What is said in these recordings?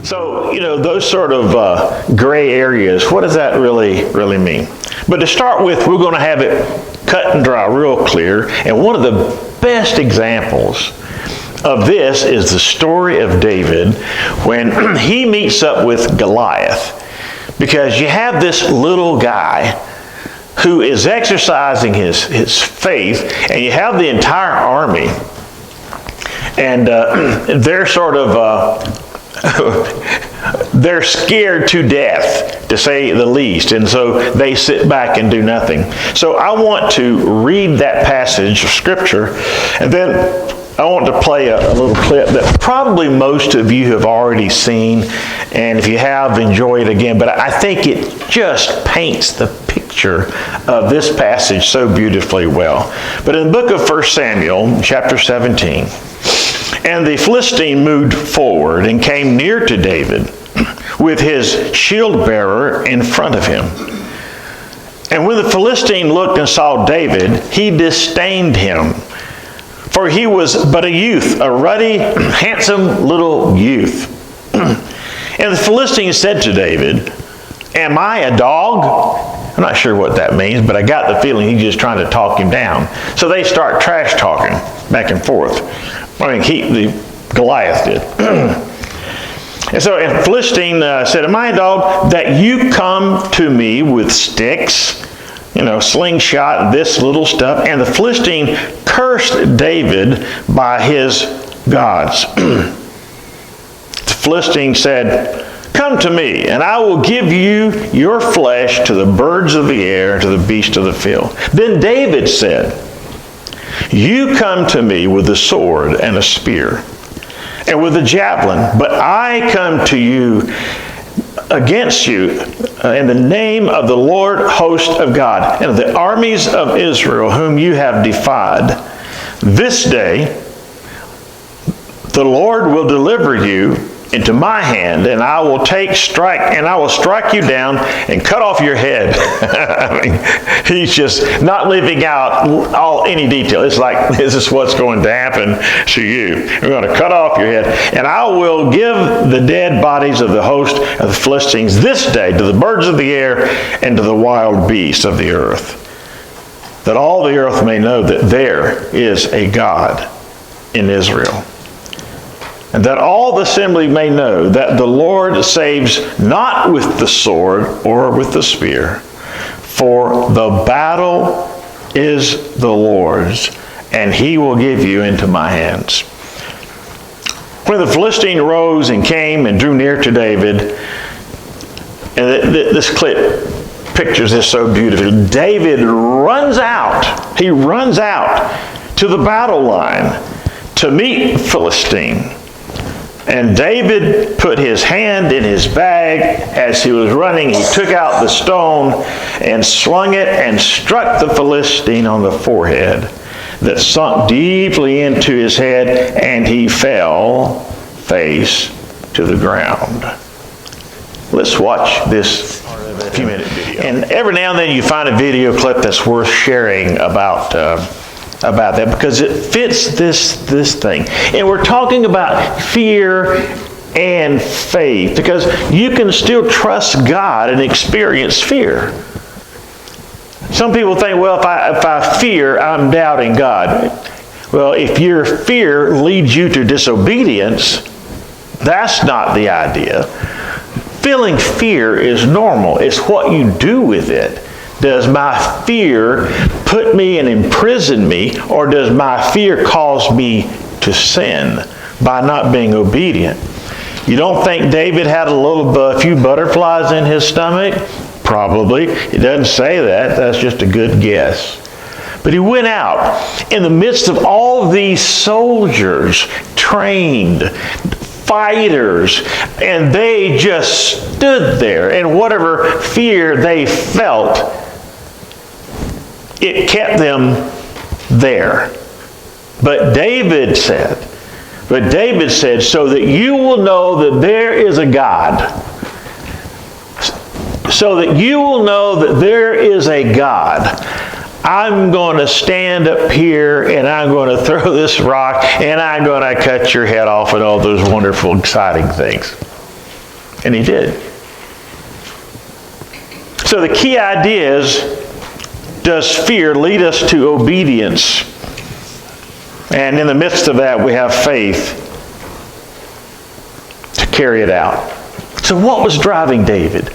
So, those sort of gray areas, what does that really mean? But to start with, we're going to have it cut and dry, real clear. And one of the best examples of this is the story of David when he meets up with Goliath. Because you have this little guy who is exercising his faith, and you have the entire army, and they're sort of they're scared to death, to say the least, and so they sit back and do nothing. So I want to read that passage of Scripture, and then I want to play a little clip that probably most of you have already seen, and if you have, enjoy it again. But I think it just paints the picture of this passage so beautifully well. But in the book of 1 Samuel, chapter 17, and the Philistine moved forward and came near to David with his shield bearer in front of him. And when the Philistine looked and saw David, he disdained him. For he was but a youth, a ruddy, handsome little youth. And the Philistine said to David, "Am I a dog?" I'm not sure what that means, but I got the feeling he's just trying to talk him down. So they start trash talking back and forth. Goliath did. And so the Philistine said, "Am I a dog that you come to me with sticks?" Slingshot and this little stuff. And the Philistine cursed David by his gods. The Philistine said, "Come to me, and I will give you your flesh to the birds of the air, and to the beasts of the field." Then David said, "You come to me with a sword and a spear, and with a javelin, but I come to you against you in the name of the Lord host of God, and of the armies of Israel, whom you have defied. This day the Lord will deliver you into my hand, and I will strike you down and cut off your head." He's just not leaving out any detail. It's like, this is what's going to happen to you. We're going to cut off your head, and I will give the dead bodies of the host of the Philistines this day to the birds of the air and to the wild beasts of the earth, that all the earth may know that there is a God in Israel. And that all the assembly may know that the Lord saves not with the sword or with the spear, for the battle is the Lord's, and he will give you into my hands. When the Philistine rose and came and drew near to David, and this clip pictures this so beautifully. David runs out. He runs out to the battle line to meet the Philistine. And David put his hand in his bag as he was running. He took out the stone and slung it and struck the Philistine on the forehead, that sunk deeply into his head, and he fell face to the ground. Let's watch this few-minute video. And every now and then you find a video clip that's worth sharing about that, because it fits this thing. And we're talking about fear and faith, because you can still trust God and experience fear. Some people think, well, if I fear, I'm doubting God. Well, if your fear leads you to disobedience, that's not the idea. Feeling fear is normal. It's what you do with it. Does my fear put me and imprison me, or does my fear cause me to sin by not being obedient? You don't think David had a few butterflies in his stomach? Probably. It doesn't say that. That's just a good guess. But he went out in the midst of all these soldiers, trained fighters, and they just stood there, and whatever fear they felt, it kept them there. But David said, so that you will know that there is a God. So that you will know that there is a God. I'm going to stand up here, and I'm going to throw this rock, and I'm going to cut your head off, and all those wonderful, exciting things. And he did. So the key idea is, does fear lead us to obedience? And in the midst of that, we have faith to carry it out. So what was driving David?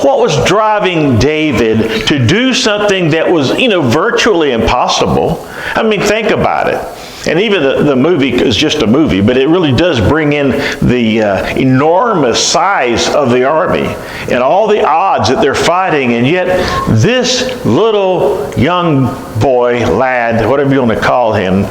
What was driving David to do something that was, virtually impossible? I mean, think about it. And even the movie is just a movie, but it really does bring in the enormous size of the army and all the odds that they're fighting. And yet this little young boy, lad, whatever you want to call him,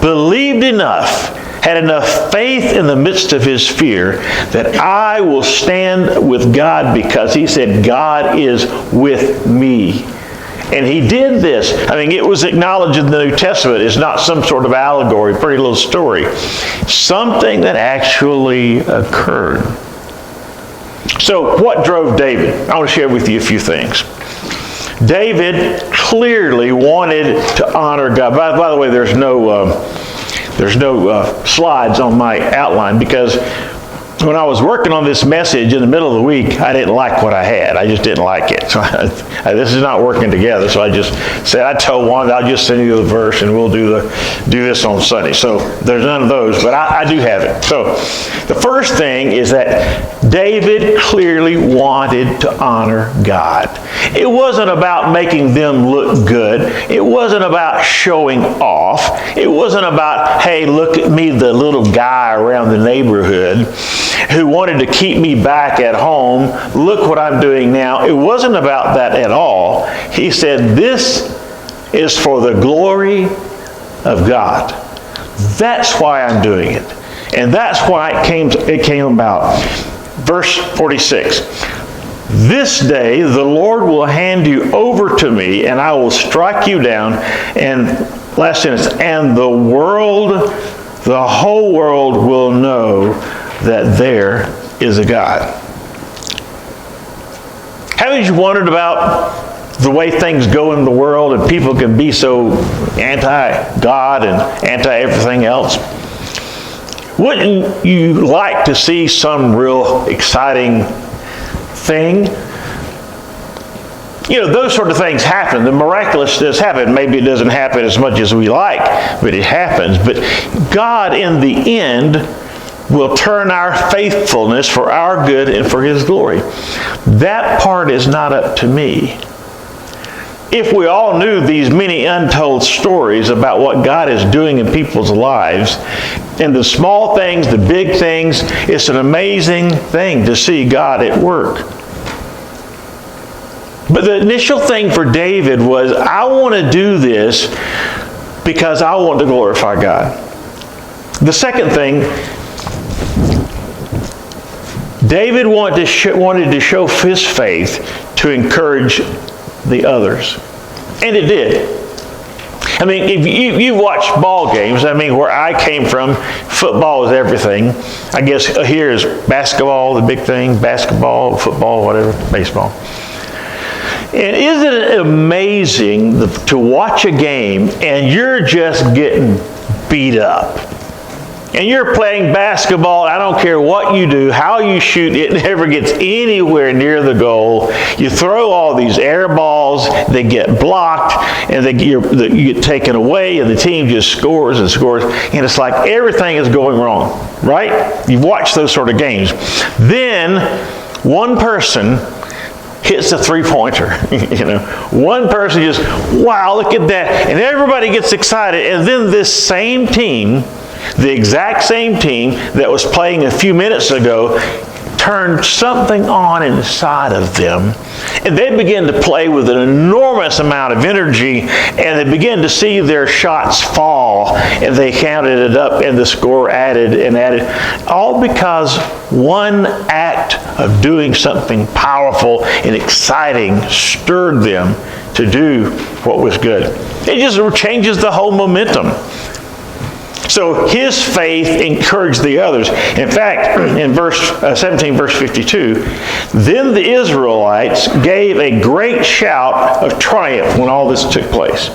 believed enough, had enough faith in the midst of his fear that I will stand with God, because he said, God is with me. And he did this. I mean, it was acknowledged in the New Testament. It's not some sort of allegory, pretty little story. Something that actually occurred. So what drove David? I want to share with you a few things. David clearly wanted to honor God. By the way, there's no slides on my outline, because when I was working on this message in the middle of the week, I didn't like what I had. I just didn't like it. So this is not working together. So I just said, I told Wanda, I'll just send you the verse and we'll do this on Sunday. So there's none of those, but I do have it. So the first thing is that David clearly wanted to honor God. It wasn't about making them look good. It wasn't about showing off. It wasn't about, hey, look at me, the little guy around the neighborhood who wanted to keep me back at home. Look what I'm doing now. It wasn't about that at all. He said, this is for the glory of God. That's why I'm doing it. And that's why it came about. Verse 46. This day the Lord will hand you over to me, and I will strike you down. And last sentence, and the whole world will know that there is a God. Haven't you wondered about the way things go in the world, and people can be so anti-God and anti-everything else? Wouldn't you like to see some real exciting thing? Those sort of things happen. The miraculous does happen. Maybe it doesn't happen as much as we like, but it happens. But God, in the end, will turn our faithfulness for our good and for His glory. That part is not up to me. If we all knew these many untold stories about what God is doing in people's lives, and the small things, the big things, it's an amazing thing to see God at work. But the initial thing for David was, I want to do this because I want to glorify God. The second thing, David wanted to show his faith to encourage the others. And it did. I mean, if you watch ball games, where I came from, football is everything. I guess here is basketball, the big thing, basketball, football, whatever, baseball. And isn't it amazing to watch a game and you're just getting beat up? And you're playing basketball, I don't care what you do, how you shoot, it never gets anywhere near the goal. You throw all these air balls, they get blocked, and you get taken away, and the team just scores and scores, and it's like everything is going wrong, right? You've watched those sort of games. Then, one person hits a three-pointer. One person just, wow, look at that. And everybody gets excited, and then this same team, the exact same team that was playing a few minutes ago, turned something on inside of them, and they began to play with an enormous amount of energy, and they began to see their shots fall, and they counted it up, and the score added and added, all because one act of doing something powerful and exciting stirred them to do what was good. It just changes the whole momentum. So his faith encouraged the others. In fact, in verse 17, verse 52, then the Israelites gave a great shout of triumph when all this took place.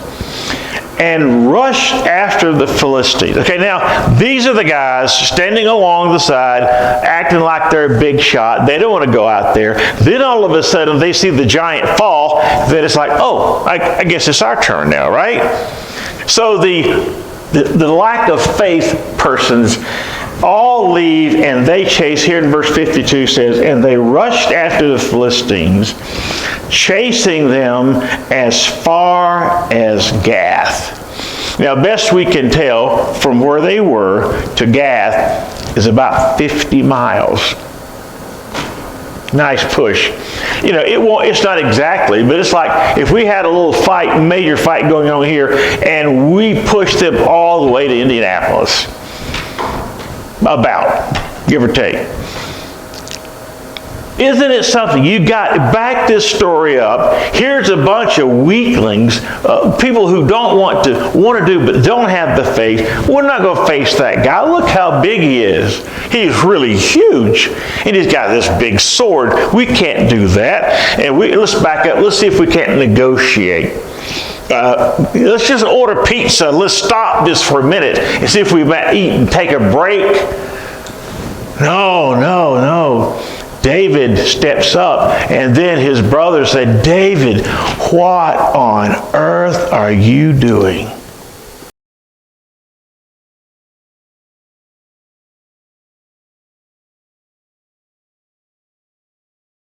and rushed after the Philistines. Okay, now, these are the guys standing along the side, acting like they're a big shot. They don't want to go out there. Then all of a sudden, they see the giant fall. Then it's like, oh, I guess it's our turn now, right? So the lack of faith persons all leave and they chase. Here in verse 52 says, and they rushed after the Philistines, chasing them as far as Gath. Now, best we can tell, from where they were to Gath is about 50 miles. Nice push. You know, it's not exactly, but it's like if we had a little fight, major fight going on here, and we pushed them all the way to Indianapolis. About, give or take. Isn't it something? You got, back this story up. Here's a bunch of weaklings, people who want to do, but don't have the faith. We're not going to face that guy. Look how big he is. He's really huge, and he's got this big sword. We can't do that. And let's back up. Let's see if we can't negotiate. Let's just order pizza. Let's stop this for a minute and see if we might eat and take a break. No. David steps up, and then his brother said, David, what on earth are you doing?